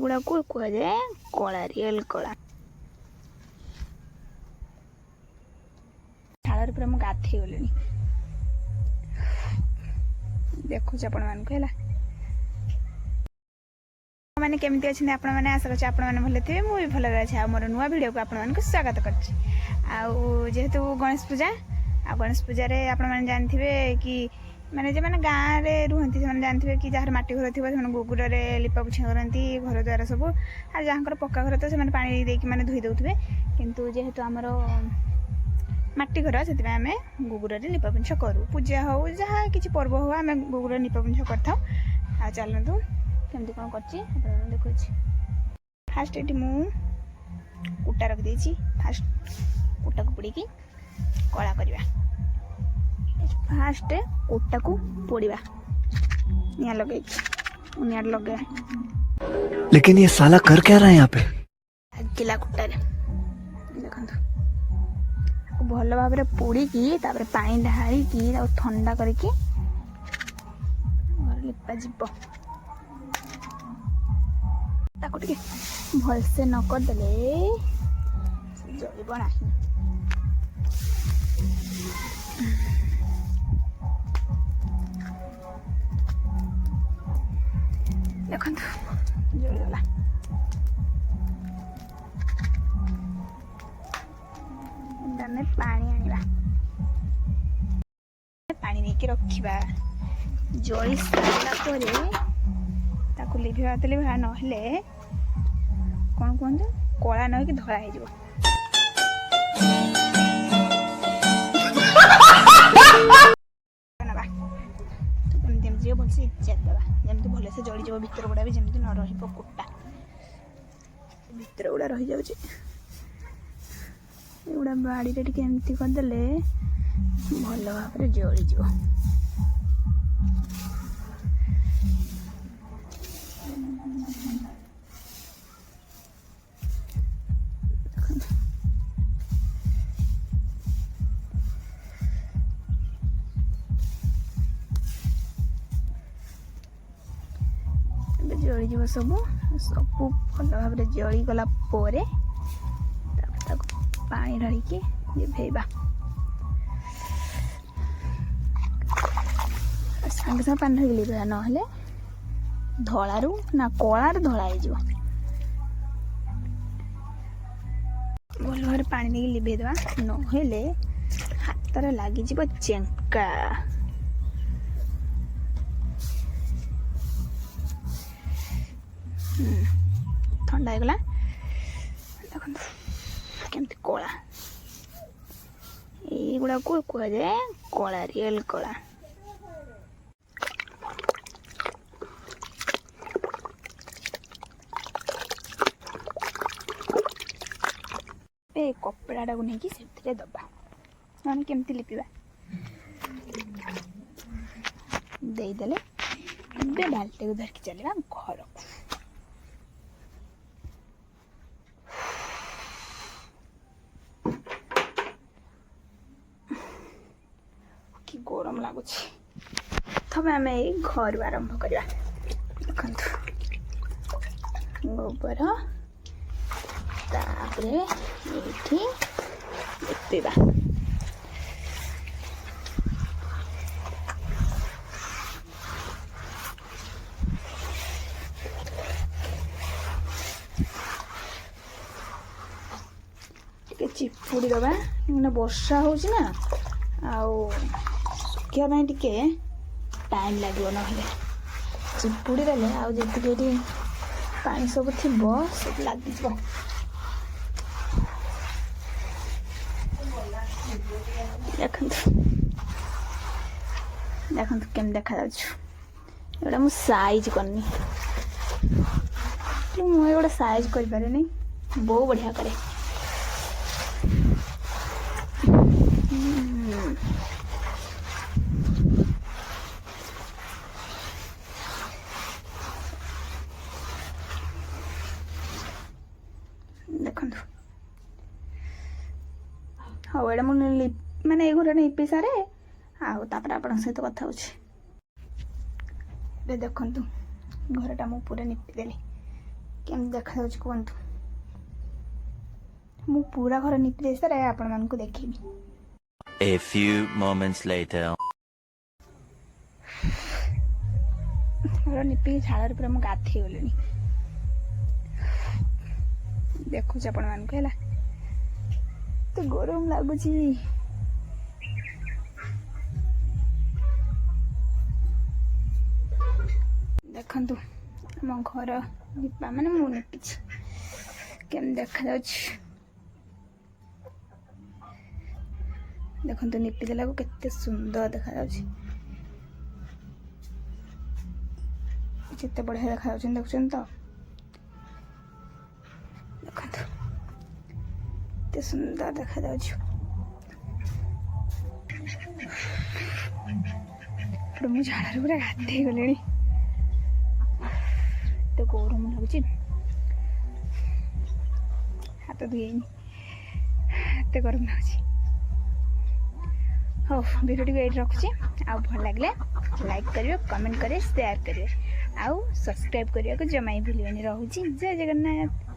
ଏଇଗୁଡ଼ା को କୁହାଯାଏ କଳା, ରିଏଲ୍ କଳା। ଶାଳରେ ପୁରା ମୁଁ ଗାଧେଇ ଗଲିଣି। ଦେଖୁଛି ଆପଣମାନଙ୍କୁ ହେଲା। ମାନେ କେମିତି ଅଛନ୍ତି ଆପଣମାନେ? ଆଶା କରୁଛି ଆପଣମାନେ ଭଲ ଥିବେ, ମୁଁ ବି ଭଲରେ ଅଛି। ଆଉ ମୋର ନୂଆ ଭିଡ଼ିଓକୁ ଆପଣମାନଙ୍କୁ ସ୍ୱାଗତ କରୁଛି। ଆଉ ଯେହେତୁ ଗଣେଶ ପୂଜା, ଆଉ ଗଣେଶ ପୂଜାରେ ଆପଣମାନେ ଜାଣିଥିବେ କି ମାନେ ଯେଉଁମାନେ ଗାଁରେ ରୁହନ୍ତି ସେମାନେ ଜାଣିଥିବେ କି ଯାହାର ମାଟି ଘର ଥିବ ସେମାନେ ଗୋବରରେ ଲିପାପୋଛା କରନ୍ତି ଘର ଦ୍ୱାରା ସବୁ। ଆଉ ଯାହାଙ୍କର ପକ୍କା ଘର ତ ସେମାନେ ପାଣି ଦେଇକି ମାନେ ଧୋଇ ଦେଉଥିବେ। କିନ୍ତୁ ଯେହେତୁ ଆମର ମାଟି ଘର, ସେଥିପାଇଁ ଆମେ ଗୋବରରେ ଲିପାପୋଛା କରୁ। ପୂଜା ହେଉ ଯାହା କିଛି ପର୍ବ ହେଉ ଆମେ ଗୋବରରେ ଲିପାପୋଛା କରିଥାଉ। ଆଉ ଚାଲନ୍ତୁ କେମିତି କ'ଣ କରିଛି ଆପଣଙ୍କୁ ଦେଖୁଛି। ଫାଷ୍ଟ ଏଠି ମୁଁ କୁଟା ରଖିଦେଇଛି। ଫାଷ୍ଟ କୁଟାକୁ ପୋଡ଼ିକି କଳା କରିବା। ଫାଷ୍ଟ କୁଟାକୁ ପୋଡ଼ିବା ନିଆଁ ଲଗେଇକି। ନିଆଁ ଲଗେଇବା। लेकिन ये साला कर क्या रहा है यहाँ पे? ଲାଗିଲା କୁଟାରେ ଦେଖନ୍ତୁ। ଭଲ ଭାବରେ ପୋଡ଼ିକି ତାପରେ ପାଣି ଢାଳିକି ତାକୁ ଥଣ୍ଡା କରିକି ଘରେ ଲିପାଯିବ। ତାକୁ ଟିକେ ଭଲସେ ନ କରିଦେଲେ ସେ ଜଳିବ ନାହିଁ। ଦେଖନ୍ତୁ ଜଳିଗଲା। ଆମେ ପାଣି ଆଣିବା, ପାଣି ନେଇକି ରଖିବା। ଜଳି ସାରିଲା ପରେ ତାକୁ ଲିଭିବା ନହେଲେ କ'ଣ କୁହନ୍ତୁ, କଳା ନ ହେଇକି ଧଳା ହେଇଯିବ। ନେବା ଏମିତି ଏମିତି ଭଲସେ ଇଚାରି ଦେବା, ଯେମିତି ଭଲସେ ଜଳିଯିବ। ଭିତର ଗୁଡ଼ା ବି ଯେମିତି ନ ରହିବ କୁଟା, ଭିତର ଗୁଡ଼ା ରହିଯାଉଛି। ଏଗୁଡ଼ା ବାଡ଼ିରେ ଟିକେ ଏମିତି କରିଦେଲେ ଭଲ ଭାବରେ ଜଳିଯିବ। ଏବେ ଜଳିଯିବ ସବୁ ଭଲ ଭାବରେ ଜଳିଗଲା ପରେ ତାପରେ ତାକୁ ପାଣି ଢାଳିକି ଲିଭେଇବା। ସାଙ୍ଗେ ସାଙ୍ଗେ ପାଣି ଢାଳିକି ଲିଭେଇବା, ନହେଲେ ଧଳାରୁ ନା କଳାରୁ ଧଳା ହେଇଯିବ। ଭଲ ଭାବରେ ପାଣି ଦେଇକି ଲିଭେଇଦେବା, ନହେଲେ ହାତରେ ଲାଗିଯିବ ଚେଙ୍କା। ଥଣ୍ଡା ହେଇଗଲା ଦେଖନ୍ତୁ କେମିତି କଳା। ଏଇଗୁଡ଼ାକୁ କୁହାଯାଏ କଳା, ରିଏଲ୍ କଳା। ଏ କପଡ଼ାଟାକୁ ନେଇକି ସେଥିରେ ଦେବା, ଆମେ କେମିତି ଲିପିବା ଦେଇଦେଲେ। ଏବେ ବାଲ୍ଟିକୁ ଧରିକି ଚାଲିବା ଘରକୁ। କି ଗରମ ଲାଗୁଛି। ତବେ ଆମେ ଏଇ ଘରୁ ଆରମ୍ଭ କରିବା। ଦେଖନ୍ତୁ ଗୋବର, ତାପରେ ଏଇଠି ଲିପିବା। ଟିକେ ଚିପୁଡ଼ି ଦେବା, ମାନେ ବର୍ଷା ହେଉଛି ନା, ଆଉ ଶୁଖିବା ପାଇଁ ଟିକେ ଟାଇମ୍ ଲାଗିବ। ନହେଲେ ଚିପୁଡ଼ି ଦେଲେ ଆଉ ଯେତିକି ଏଠି ପାଣି ସବୁ ଥିବ ସବୁ ଲାଗିଯିବ। ଦେଖନ୍ତୁ ଦେଖନ୍ତୁ କେମିତି ଦେଖାଯାଉଛି। ଏଗୁଡ଼ା ମୁଁ ସାଇଜ୍ କରିନି, ମୁଁ ଏଗୁଡ଼ା ସାଇଜ୍ କରିପାରେନି। ବୋଉ ବଢ଼ିଆ କରେ। ଦେଖନ୍ତୁ ହଉ, ଏଇଟା ମୁଁ ମାନେ ଏଇ ଘରଟା ଲିପି ସାରେ, ଆଉ ତାପରେ ଆପଣଙ୍କ ସହିତ କଥା ହେଉଛି। ଏବେ ଦେଖନ୍ତୁ ଘରଟା ମୁଁ ପୁରା ଲିପିଦେଲି। କେମିତି ଦେଖାଯାଉଛି କୁହନ୍ତୁ। ମୁଁ ପୁରା ଘର ନିପି ଦେଇ ସାରା ଆପଣମାନଙ୍କୁ ଦେଖେଇବି। A few moments later. ଘର ନିପିକି ଝାଳରେ ପୁରା ମୁଁ ଗାଧେଇ ଗଲିଣି। ଦେଖୁଛି ଆପଣମାନଙ୍କୁ ହେଲା, ଏତେ ଗରମ ଲାଗୁଛି। ଦେଖନ୍ତୁ ଆମ ଘର ନିପା ମାନେ ମୁଁ ନିପିଛି, କେମିତି ଦେଖାଯାଉଛି ଦେଖନ୍ତୁ। ନିପି ଦେଲାକୁ କେତେ ସୁନ୍ଦର ଦେଖାଯାଉଛି, କେତେ ବଢ଼ିଆ ଦେଖାଯାଉଛନ୍ତି ଦେଖୁଛନ୍ତି ତ। ଦେଖନ୍ତୁ କେତେ ସୁନ୍ଦର ଦେଖାଯାଉଛି। ମୁଁ ଝାଳରେ ପୁରା ଗାଧେଇ ଗଲିଣି, ଏତେ ଗରମ ଲାଗୁଛି। ହାତ ଧୋଇନି, ଏତେ ଗରମ ଲାଗୁଛି। ହଉ ଭିଡ଼ିଓଟିକୁ ଏଇଠି ରଖୁଛି। ଆଉ ଭଲ ଲାଗିଲେ ଲାଇକ୍ କରିବେ, କମେଣ୍ଟ କରିବେ, ସେୟାର କରିବେ, ଆଉ ସବସ୍କ୍ରାଇବ୍ କରିବାକୁ ଜମା ବି ଭୁଲିବେନି। ରହୁଛି, ଜୟ ଜଗନ୍ନାଥ।